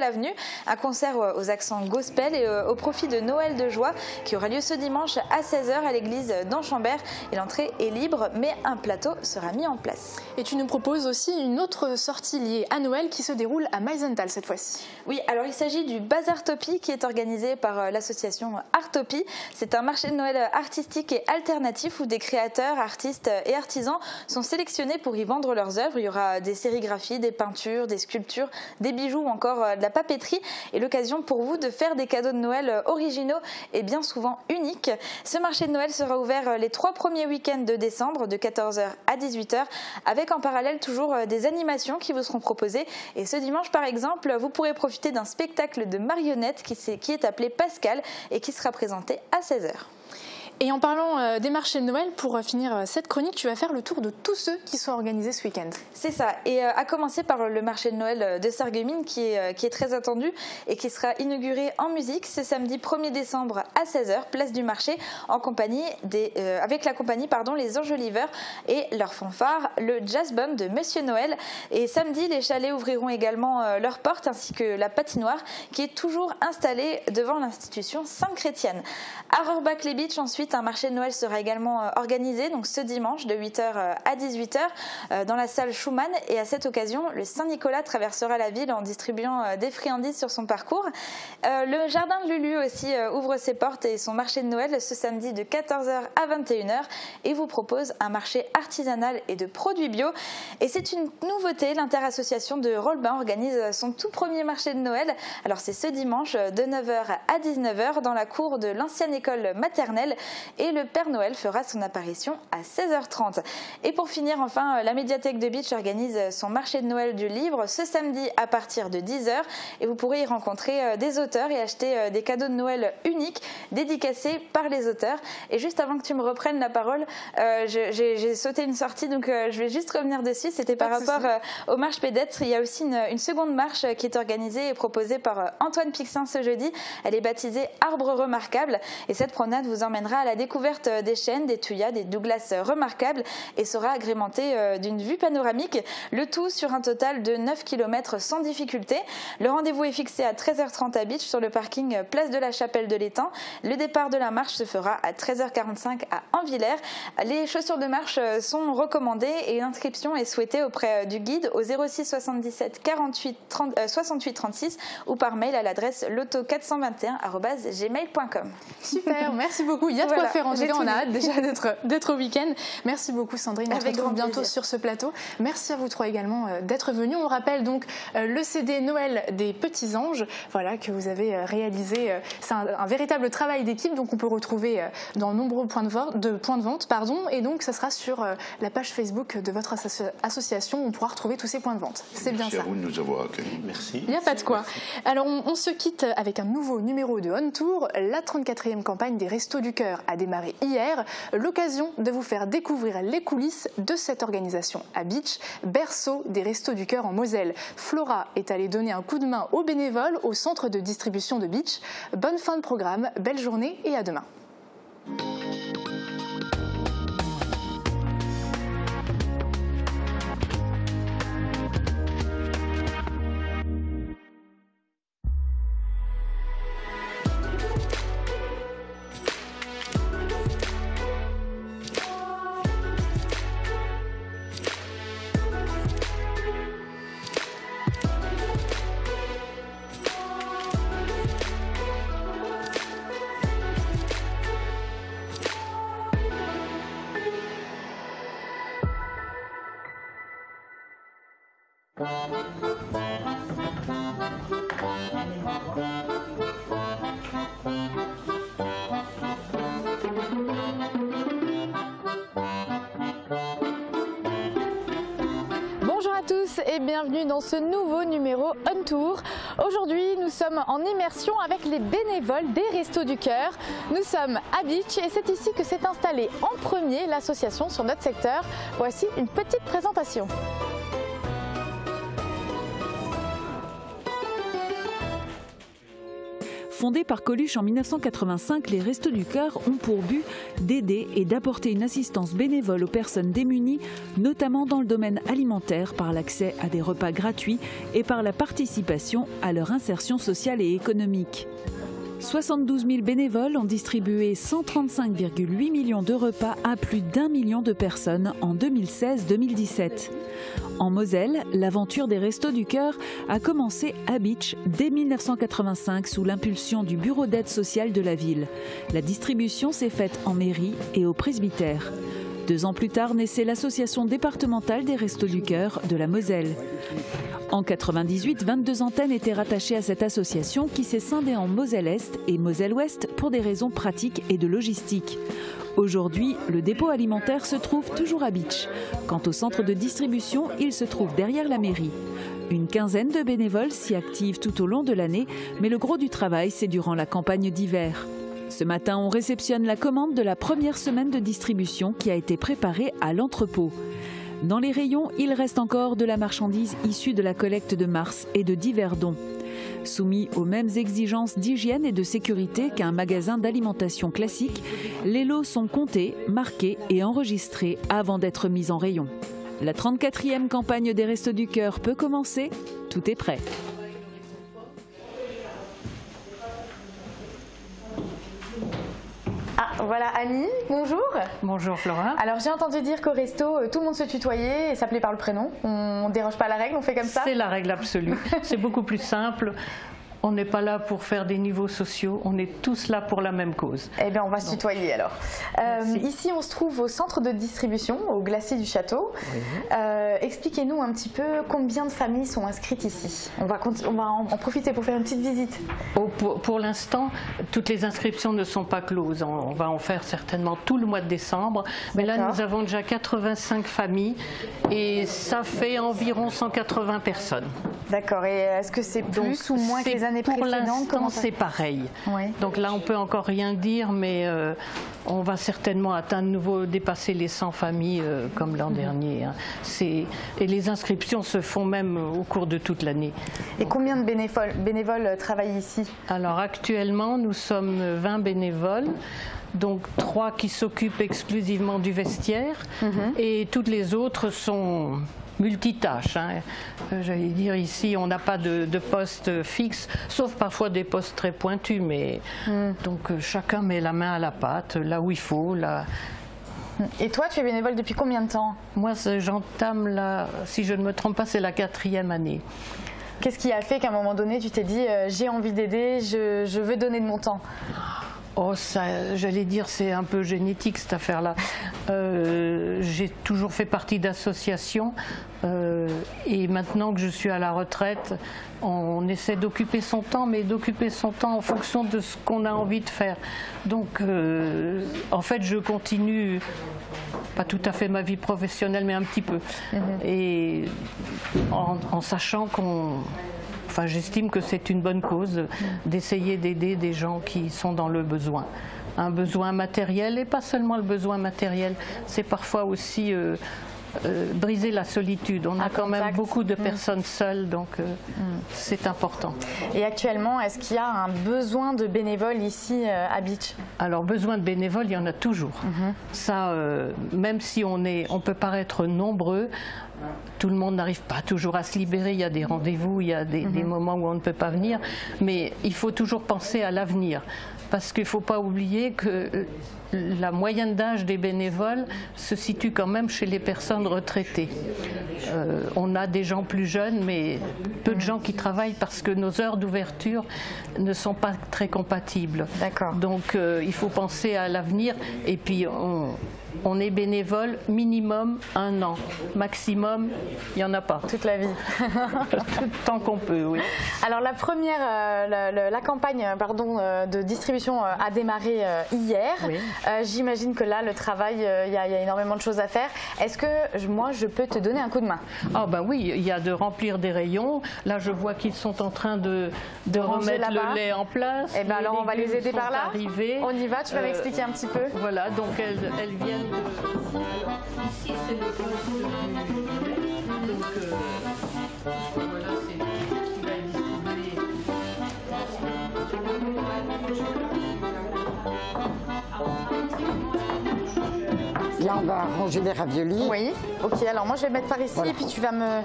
Avenue, un concert aux accents gospel et au profit de Noël de joie qui aura lieu ce dimanche à 16h à l'église d'Anchambert. Et l'entrée est libre, mais un plateau sera mis en place. Et tu nous proposes aussi une autre sortie liée à Noël qui se déroule à Meisenthal cette fois-ci. Oui, alors il s'agit du Bazartopie qui est organisé par l'association Artopie. C'est un marché de Noël artistique et alternatif où des créateurs, artistes et artisans sont sélectionnés pour y vendre leurs œuvres. Il y aura des sérigraphies, des peintures, des sculptures, des bijoux ou encore de la papeterie et l'occasion pour vous de faire des cadeaux de Noël originaux et bien souvent uniques. Ce marché de Noël sera ouvert les 3 premiers week-ends de décembre de 14h à 18h avec en parallèle toujours des animations qui vous seront proposées. Et ce dimanche par exemple, vous pourrez profiter d'un spectacle de marionnettes qui est appelé Pascal et qui sera présenté à 16h. Et en parlant des marchés de Noël, pour finir cette chronique, tu vas faire le tour de tous ceux qui sont organisés ce week-end. C'est ça, et à commencer par le marché de Noël de Sarreguemines qui est très attendu et qui sera inauguré en musique ce samedi 1er décembre à 16h, place du marché, en compagnie avec la compagnie Les Enjoliveurs et leur fanfare, le Jazz Band de Monsieur Noël. Et samedi, les chalets ouvriront également leurs portes ainsi que la patinoire qui est toujours installée devant l'institution Sainte-Chrétienne. À Rohrbach-les-Bitches, ensuite, un marché de Noël sera également organisé donc ce dimanche de 8h à 18h dans la salle Schumann et à cette occasion le Saint-Nicolas traversera la ville en distribuant des friandises sur son parcours. Le jardin de Lulu aussi ouvre ses portes et son marché de Noël ce samedi de 14h à 21h et vous propose un marché artisanal et de produits bio. Et c'est une nouveauté, l'interassociation de Rolbin organise son tout premier marché de Noël. Alors c'est ce dimanche de 9h à 19h dans la cour de l'ancienne école maternelle et le Père Noël fera son apparition à 16h30. Et pour finir, enfin, la médiathèque de Bitche organise son marché de Noël du livre ce samedi à partir de 10h et vous pourrez y rencontrer des auteurs et acheter des cadeaux de Noël uniques dédicacés par les auteurs. Et juste avant que tu me reprennes la parole, j'ai sauté une sortie donc je vais juste revenir dessus. C'était par rapport aux marches pédestres. Il y a aussi une seconde marche qui est organisée et proposée par Antoine Pixin ce jeudi. Elle est baptisée Arbre Remarquable et cette promenade vous emmènera à la découverte des chênes, des thuyas, des douglas remarquables et sera agrémentée d'une vue panoramique, le tout sur un total de 9 km sans difficulté. Le rendez-vous est fixé à 13h30 à Bitche sur le parking place de la Chapelle de l'Étang. Le départ de la marche se fera à 13h45 à Anvillers. Les chaussures de marche sont recommandées et l'inscription est souhaitée auprès du guide au 06 77 48 68 36 ou par mail à l'adresse loto421@gmail.com. Super, merci beaucoup. Il y a de quoi faire en tout cas, on a hâte déjà d'être au week-end. Merci beaucoup Sandrine, on se retrouve bientôt sur ce plateau. Merci à vous trois également d'être venus. On rappelle donc le CD Noël des Petits Anges, voilà, que vous avez réalisé. C'est un véritable travail d'équipe, donc on peut retrouver dans nombreux points de vente, et donc ça sera sur la page Facebook de votre association, on pourra retrouver tous ces points de vente. C'est bien ça. Merci à vous de nous avoir accueillis. Merci. Il n'y a pas de quoi. Alors on se quitte avec un nouveau numéro de On Tour. La 34e campagne des Restos du Cœur a démarré hier. L'occasion de vous faire découvrir les coulisses de cette organisation à Bitche, berceau des Restos du Cœur en Moselle. Flora est allée donner un coup de main aux bénévoles au centre de distribution de Bitche. Bonne fin de programme, belle journée et à demain. Bonjour à tous et bienvenue dans ce nouveau numéro On Tour. Aujourd'hui, nous sommes en immersion avec les bénévoles des Restos du Cœur. Nous sommes à Bitche et c'est ici que s'est installée en premier l'association sur notre secteur. Voici une petite présentation. Fondés par Coluche en 1985, les Restos du Cœur ont pour but d'aider et d'apporter une assistance bénévole aux personnes démunies, notamment dans le domaine alimentaire, par l'accès à des repas gratuits et par la participation à leur insertion sociale et économique. 72 000 bénévoles ont distribué 135,8 millions de repas à plus d'1 million de personnes en 2016-2017. En Moselle, l'aventure des Restos du Cœur a commencé à Bitche dès 1985 sous l'impulsion du bureau d'aide sociale de la ville. La distribution s'est faite en mairie et au presbytère. 2 ans plus tard naissait l'association départementale des Restos du Cœur de la Moselle. En 1998, 22 antennes étaient rattachées à cette association qui s'est scindée en Moselle-Est et Moselle-Ouest pour des raisons pratiques et de logistique. Aujourd'hui, le dépôt alimentaire se trouve toujours à Bitche. Quant au centre de distribution, il se trouve derrière la mairie. Une quinzaine de bénévoles s'y activent tout au long de l'année, mais le gros du travail, c'est durant la campagne d'hiver. Ce matin, on réceptionne la commande de la première semaine de distribution qui a été préparée à l'entrepôt. Dans les rayons, il reste encore de la marchandise issue de la collecte de mars et de divers dons. Soumis aux mêmes exigences d'hygiène et de sécurité qu'un magasin d'alimentation classique, les lots sont comptés, marqués et enregistrés avant d'être mis en rayon. La 34e campagne des Restos du Cœur peut commencer, tout est prêt. Ah, voilà Annie, bonjour. Bonjour Flora. Alors j'ai entendu dire qu'au resto, tout le monde se tutoyait et s'appelait par le prénom. On ne déroge pas à la règle, on fait comme ça? C'est la règle absolue. C'est beaucoup plus simple. On n'est pas là pour faire des niveaux sociaux, on est tous là pour la même cause. Eh bien, on va se tutoyer alors. Ici, on se trouve au centre de distribution, au glacier du château. Oui. Expliquez-nous un petit peu combien de familles sont inscrites ici. On va en profiter pour faire une petite visite. Pour l'instant, toutes les inscriptions ne sont pas closes. On va en faire certainement tout le mois de décembre. Mais là, nous avons déjà 85 familles et ça fait environ 180 personnes. D'accord. Et est-ce que c'est plus ou moins que les années précédentes? Pour l'instant, c'est pareil. Oui. Donc là, on peut encore rien dire, mais on va certainement atteindre nouveau, dépasser les 100 familles comme l'an dernier. Hein. Et les inscriptions se font même au cours de toute l'année. Et combien de bénévoles travaillent ici? Alors actuellement, nous sommes 20 bénévoles. Donc 3 qui s'occupent exclusivement du vestiaire et toutes les autres sont multitâches. Hein. J'allais dire ici, on n'a pas de poste fixe, sauf parfois des postes très pointus, mais donc chacun met la main à la pâte, là où il faut. Là. Et toi, tu es bénévole depuis combien de temps? Moi, j'entame, si je ne me trompe pas, c'est la 4e année. Qu'est-ce qui a fait qu'à un moment donné, tu t'es dit j'ai envie d'aider, je veux donner de mon temps? Oh, j'allais dire, c'est un peu génétique cette affaire-là. J'ai toujours fait partie d'associations et maintenant que je suis à la retraite, on essaie d'occuper son temps, mais d'occuper son temps en fonction de ce qu'on a envie de faire. Donc, en fait, je continue, pas tout à fait ma vie professionnelle, mais un petit peu. Et en sachant qu'on... Enfin, j'estime que c'est une bonne cause d'essayer d'aider des gens qui sont dans le besoin. Un besoin matériel, et pas seulement le besoin matériel, c'est parfois aussi briser la solitude. On a quand même beaucoup de personnes seules, donc c'est important. Et actuellement, est-ce qu'il y a un besoin de bénévoles ici à Bitche? Alors, besoin de bénévoles, il y en a toujours. Ça, même si on peut paraître nombreux, tout le monde n'arrive pas toujours à se libérer. Il y a des rendez-vous, il y a des moments où on ne peut pas venir, mais il faut toujours penser à l'avenir. Parce qu'il ne faut pas oublier que la moyenne d'âge des bénévoles se situe quand même chez les personnes retraitées. On a des gens plus jeunes, mais peu de gens qui travaillent parce que nos heures d'ouverture ne sont pas très compatibles. Donc il faut penser à l'avenir et puis on est bénévole minimum 1 an. Maximum, il n'y en a pas. Toute la vie. Tant qu'on peut, oui. Alors la première, la campagne de distribution a démarré hier. Oui. J'imagine que là, le travail, il y a énormément de choses à faire. Est-ce que moi, je peux te donner un coup de main? Ah ben oui, il y a de remplir des rayons. Là, je vois qu'ils sont en train de remettre le lait en place. Et ben alors, on va les aider par là. Arrivés. On y va, tu vas m'expliquer un petit peu. Voilà, donc elles viennent de... Alors, ici, c'est le poste du lait. Donc, voilà, c'est ce qui va être distribué. Là, on va ranger les raviolis. Oui, ok. Alors moi, je vais mettre par ici et puis tu vas me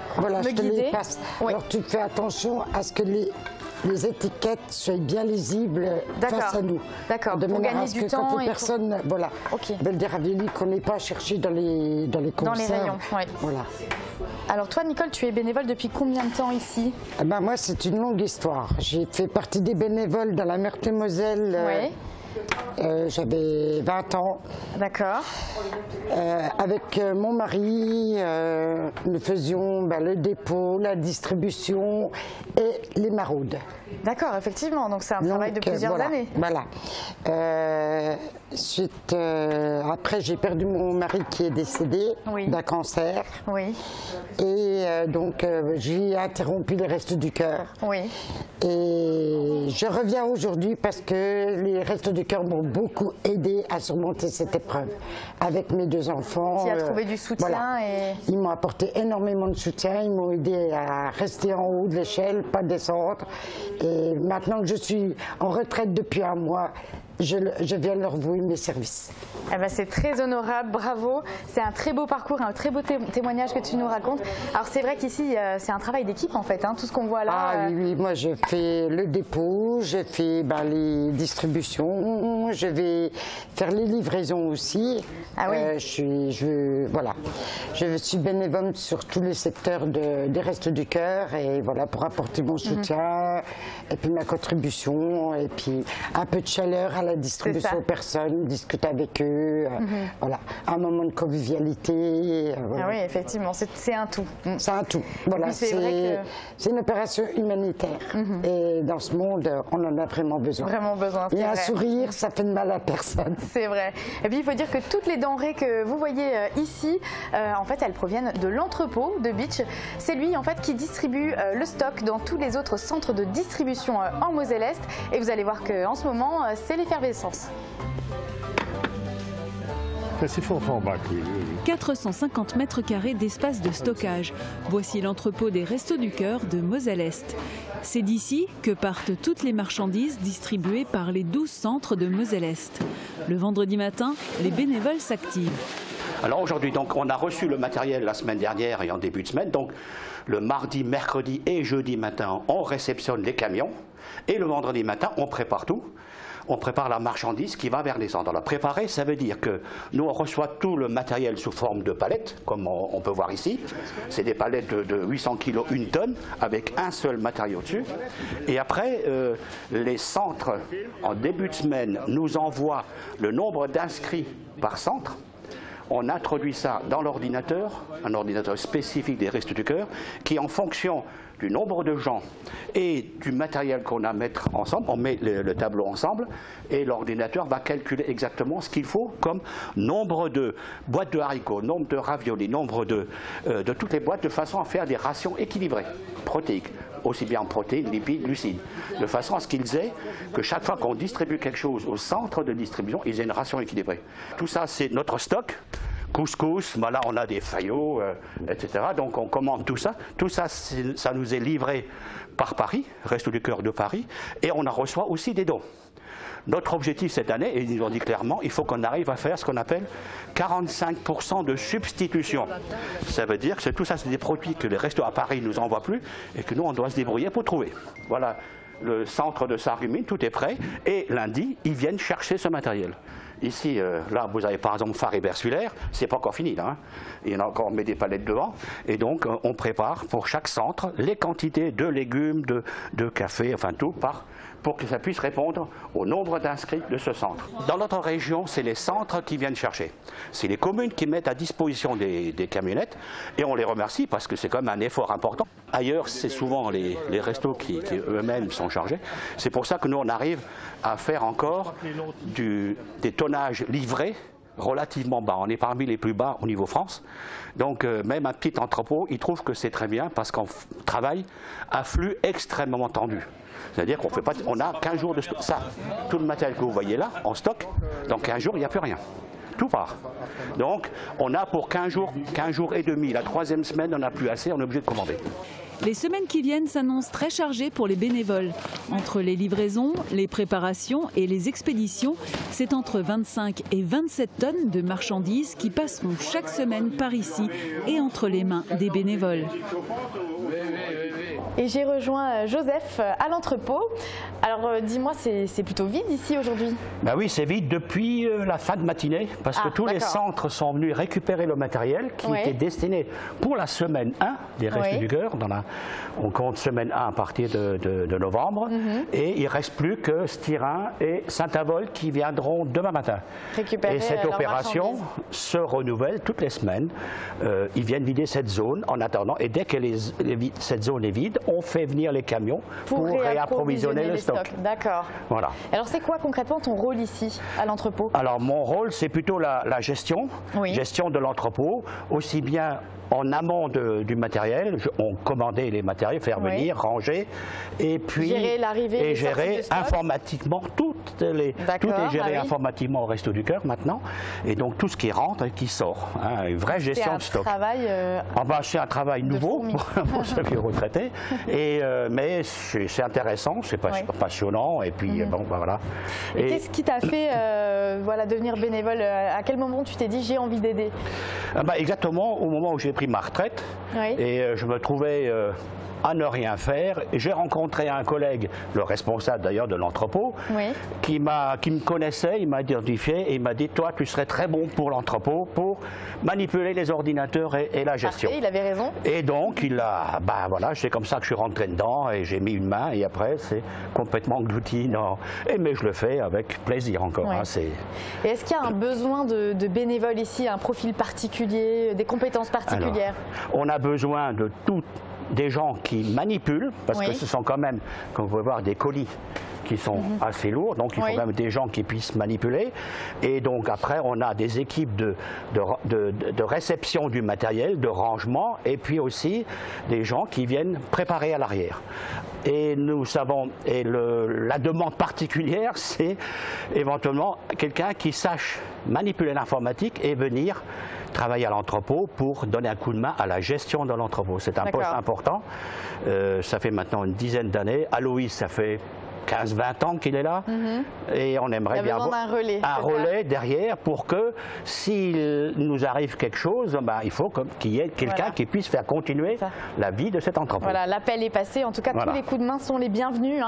guider. Les passe. Oui. Alors, tu fais attention à ce que les étiquettes soient bien lisibles face à nous. D'accord. De manière à ce que quand les personnes veulent des raviolis qu'on n'ait pas à chercher dans les conserves. Dans les rayons, oui. Voilà. Alors toi, Nicole, tu es bénévole depuis combien de temps ici? Moi, c'est une longue histoire. J'ai fait partie des bénévoles dans la Meurthe-et-Moselle. J'avais 20 ans. D'accord. Avec mon mari, nous faisions le dépôt, la distribution et les maraudes. D'accord, effectivement. Donc c'est un travail de plusieurs années. Voilà. Après, j'ai perdu mon mari qui est décédé d'un cancer. Oui. Et donc, j'ai interrompu les Restos du Cœur. Oui. Et je reviens aujourd'hui parce que les Restos du Cœur m'ont beaucoup aidé à surmonter cette épreuve. Avec mes 2 enfants. Tu as trouvé du soutien Ils m'ont apporté énormément de soutien. Ils m'ont aidé à rester en haut de l'échelle, pas descendre. Et maintenant que je suis en retraite depuis 1 mois, je viens leur vouer mes services. C'est très honorable, bravo. C'est un très beau parcours, un très beau témoignage que tu nous racontes. Alors c'est vrai qu'ici, c'est un travail d'équipe en fait, tout ce qu'on voit là. Ah oui, moi je fais le dépôt, je fais les distributions, je vais faire les livraisons aussi. Ah oui. Je suis bénévole sur tous les secteurs des Restos du Cœur et voilà, pour apporter mon soutien et puis ma contribution et puis un peu de chaleur à la distribution aux personnes, discuter avec eux, voilà, un moment de convivialité. Ah oui, effectivement, c'est un tout. C'est un tout, voilà, c'est une opération humanitaire et dans ce monde, on en a vraiment besoin. Vraiment besoin, c'est vrai. Et un sourire, ça fait de mal à personne. C'est vrai. Et puis il faut dire que toutes les denrées que vous voyez ici, en fait, elles proviennent de l'entrepôt de Bitche. C'est lui, en fait, qui distribue le stock dans tous les autres centres de distribution en Moselle-Est. Et vous allez voir qu'en ce moment, c'est l'effervescence. C'est fort en bac, oui. 450 mètres carrés d'espace de stockage. Voici l'entrepôt des Restos du Cœur de Moselle-Est. C'est d'ici que partent toutes les marchandises distribuées par les 12 centres de Moselle-Est. Le vendredi matin, les bénévoles s'activent. Alors aujourd'hui, donc, on a reçu le matériel la semaine dernière et en début de semaine. Donc le mardi, mercredi et jeudi matin, on réceptionne les camions. Et le vendredi matin, on prépare tout. on prépare la marchandise qui va vers les centres. Alors préparer, ça veut dire que nous on reçoit tout le matériel sous forme de palettes, comme on peut voir ici. C'est des palettes de 800 kg, 1 tonne, avec un seul matériau dessus. Et après, les centres, en début de semaine, nous envoient le nombre d'inscrits par centre. On introduit ça dans l'ordinateur, un ordinateur spécifique des Restos du Cœur, qui en fonction du nombre de gens et du matériel qu'on a à mettre ensemble, on met le tableau ensemble et l'ordinateur va calculer exactement ce qu'il faut comme nombre de boîtes de haricots, nombre de raviolis, nombre de toutes les boîtes, de façon à faire des rations équilibrées, protéiques, aussi bien en protéines, lipides, glucides, de façon à ce qu'ils aient que chaque fois qu'on distribue quelque chose au centre de distribution, ils aient une ration équilibrée. Tout ça, c'est notre stock. Couscous, là on a des faillots, etc. Donc on commande tout ça. Tout ça, ça nous est livré par Paris, Restos du Cœur de Paris, et on en reçoit aussi des dons. Notre objectif cette année, et ils nous ont dit clairement, il faut qu'on arrive à faire ce qu'on appelle 45% de substitution. Ça veut dire que tout ça, c'est des produits que les restos à Paris ne nous envoient plus et que nous, on doit se débrouiller pour trouver. Voilà, le centre de Sarreguemines, tout est prêt, et lundi, ils viennent chercher ce matériel. Ici, là, vous avez par exemple Faré-Bersulaire, c'est pas encore fini là, hein. Il y en a encore, on met des palettes devant, et donc on prépare pour chaque centre les quantités de légumes, de café, enfin tout, pour que ça puisse répondre au nombre d'inscrits de ce centre. Dans notre région, c'est les centres qui viennent chercher. C'est les communes qui mettent à disposition des camionnettes, et on les remercie parce que c'est quand même un effort important. Ailleurs, c'est souvent les restos qui eux-mêmes sont chargés. C'est pour ça que nous, on arrive à faire encore des tonnages livrés relativement bas. On est parmi les plus bas au niveau France. Donc même un petit entrepôt, il trouve que c'est très bien parce qu'on travaille à flux extrêmement tendu. C'est-à-dire qu'on fait pas, on a 15 jours de stock. Ça, tout le matériel que vous voyez là, en stock, dans 15 jours, il n'y a plus rien. Tout part. Donc, on a pour 15 jours et demi. La troisième semaine, on n'a plus assez, on est obligé de commander. Les semaines qui viennent s'annoncent très chargées pour les bénévoles. Entre les livraisons, les préparations et les expéditions, c'est entre 25 et 27 tonnes de marchandises qui passeront chaque semaine par ici et entre les mains des bénévoles. Et j'ai rejoint Joseph à l'entrepôt. Alors dis-moi, c'est plutôt vide ici aujourd'hui? Ben oui, c'est vide depuis la fin de matinée, parce que tous les centres sont venus récupérer le matériel qui était destiné pour la semaine 1 des Restos du Cœur. On compte semaine 1 à partir de novembre, et il ne reste plus que Styrin et Saint-Avold qui viendront demain matin. Et cette opération se renouvelle toutes les semaines. Ils viennent vider cette zone en attendant, et dès que cette zone est vide, on fait venir les camions pour réapprovisionner le stock. D'accord. Voilà. Alors c'est quoi concrètement ton rôle ici à l'entrepôt? Alors mon rôle, c'est plutôt la gestion, gestion de l'entrepôt, aussi bien en amont du matériel, on commandait les matériels, faire venir, ranger, et puis gérer l'arrivée et gérer informatiquement tout est géré informatiquement au Resto du Cœur maintenant, et donc tout ce qui rentre et qui sort, hein, une vraie gestion de stock. C'est un travail nouveau pour ceux qui sont retraités, mais c'est intéressant, c'est passionnant, et puis bon, voilà. Et qu'est-ce qui t'a fait devenir bénévole? À quel moment tu t'es dit j'ai envie d'aider? Exactement au moment où j'ai pris ma retraite, et je me trouvais à ne rien faire. J'ai rencontré un collègue, le responsable d'ailleurs de l'entrepôt, qui me connaissait, il m'a identifié et il m'a dit: toi tu serais très bon pour l'entrepôt, pour manipuler les ordinateurs et la gestion. Parfait, il avait raison. Et donc c'est comme ça que je suis rentré dedans, et j'ai mis une main, et après c'est complètement englouti. Mais je le fais avec plaisir encore. Et est-ce qu'il y a un besoin de bénévoles ici, un profil particulier, des compétences particulières? Alors, on a besoin de des gens qui manipulent, parce que ce sont quand même, comme vous pouvez voir, des colis qui sont assez lourds, donc il faut quand même des gens qui puissent manipuler. Et donc après, on a des équipes de réception du matériel, de rangement, et puis aussi des gens qui viennent préparer à l'arrière. Et nous savons, la demande particulière, c'est éventuellement quelqu'un qui sache manipuler l'informatique et venir travailler à l'entrepôt pour donner un coup de main à la gestion de l'entrepôt. C'est un poste important. Ça fait maintenant une dizaine d'années. Aloïs, ça fait 15-20 ans qu'il est là. Et on aimerait bien avoir un relais, derrière pour que s'il nous arrive quelque chose, il faut qu'il y ait quelqu'un qui puisse faire continuer la vie de cet entrepôt. Voilà, l'appel est passé. En tout cas, tous les coups de main sont les bienvenus.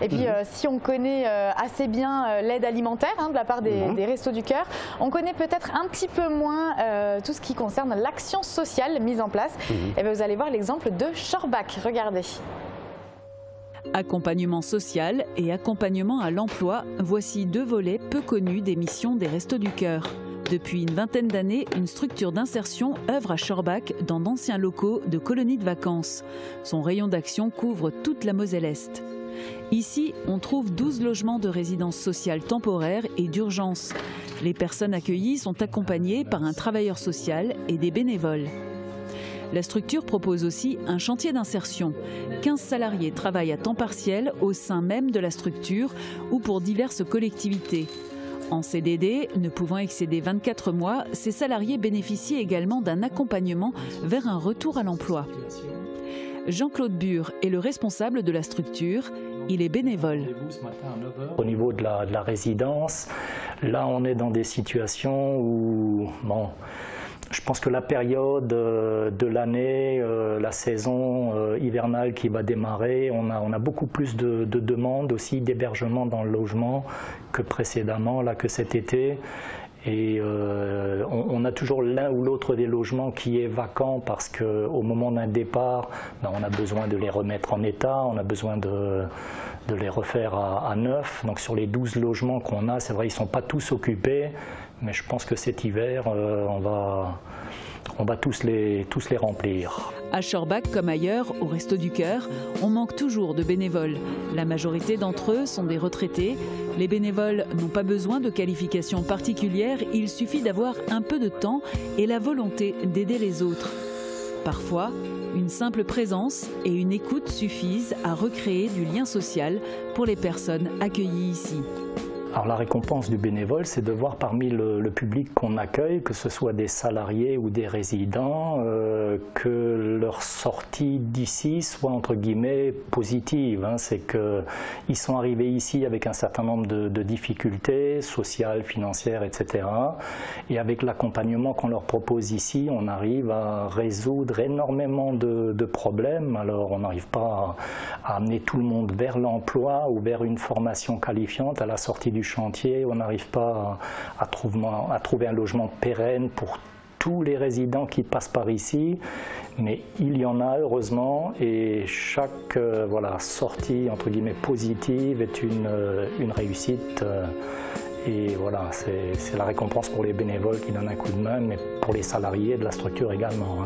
Et puis, si on connaît assez bien l'aide alimentaire de la part des Restos du Cœur, on connaît peut-être un petit peu moins tout ce qui concerne l'action sociale mise en place. Et bien, vous allez voir l'exemple de Schorbach. Regardez. Accompagnement social et accompagnement à l'emploi, voici deux volets peu connus des missions des Restos du Cœur. Depuis une vingtaine d'années, une structure d'insertion œuvre à Schorbach dans d'anciens locaux de colonies de vacances. Son rayon d'action couvre toute la Moselle-Est. Ici, on trouve 12 logements de résidence sociale temporaire et d'urgence. Les personnes accueillies sont accompagnées par un travailleur social et des bénévoles. La structure propose aussi un chantier d'insertion. 15 salariés travaillent à temps partiel au sein même de la structure ou pour diverses collectivités. En CDD, ne pouvant excéder 24 mois, ces salariés bénéficient également d'un accompagnement vers un retour à l'emploi. Jean-Claude Bure est le responsable de la structure. Il est bénévole. Au niveau de la résidence, là on est dans des situations où, je pense que la période de l'année, la saison hivernale qui va démarrer, on a beaucoup plus de demandes aussi d'hébergement dans le logement que précédemment, là, que cet été. Et on a toujours l'un ou l'autre des logements qui est vacant parce qu'au moment d'un départ, on a besoin de les remettre en état, on a besoin de les refaire à neuf. Donc sur les 12 logements qu'on a, c'est vrai, ils ne sont pas tous occupés, mais je pense que cet hiver, on va tous les remplir. À Schorbach comme ailleurs, au Resto du Cœur, on manque toujours de bénévoles. La majorité d'entre eux sont des retraités. Les bénévoles n'ont pas besoin de qualifications particulières, il suffit d'avoir un peu de temps et la volonté d'aider les autres. Parfois, une simple présence et une écoute suffisent à recréer du lien social pour les personnes accueillies ici. Alors la récompense du bénévole, c'est de voir parmi le public qu'on accueille, que ce soit des salariés ou des résidents, que leur sortie d'ici soit entre guillemets positive. C'est qu'ils sont arrivés ici avec un certain nombre de difficultés sociales, financières, etc. Et avec l'accompagnement qu'on leur propose ici, on arrive à résoudre énormément de problèmes. Alors on n'arrive pas à amener tout le monde vers l'emploi ou vers une formation qualifiante à la sortie du chantier, on n'arrive pas à trouver un logement pérenne pour tous les résidents qui passent par ici, mais il y en a heureusement et chaque sortie entre guillemets positive est une réussite. Et voilà, c'est la récompense pour les bénévoles qui donnent un coup de main, mais pour les salariés de la structure également.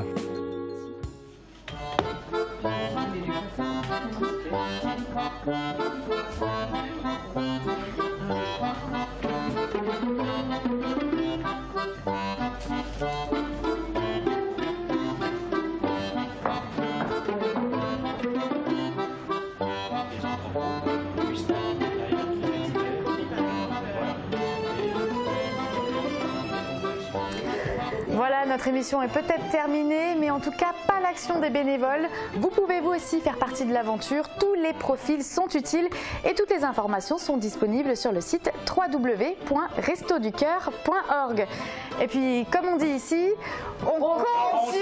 Voilà, notre émission est peut-être terminée, mais en tout cas pas l'action des bénévoles. Vous pouvez vous aussi faire partie de l'aventure. Tous les profils sont utiles et toutes les informations sont disponibles sur le site www.restoducoeur.org. Et puis, comme on dit ici, on continue.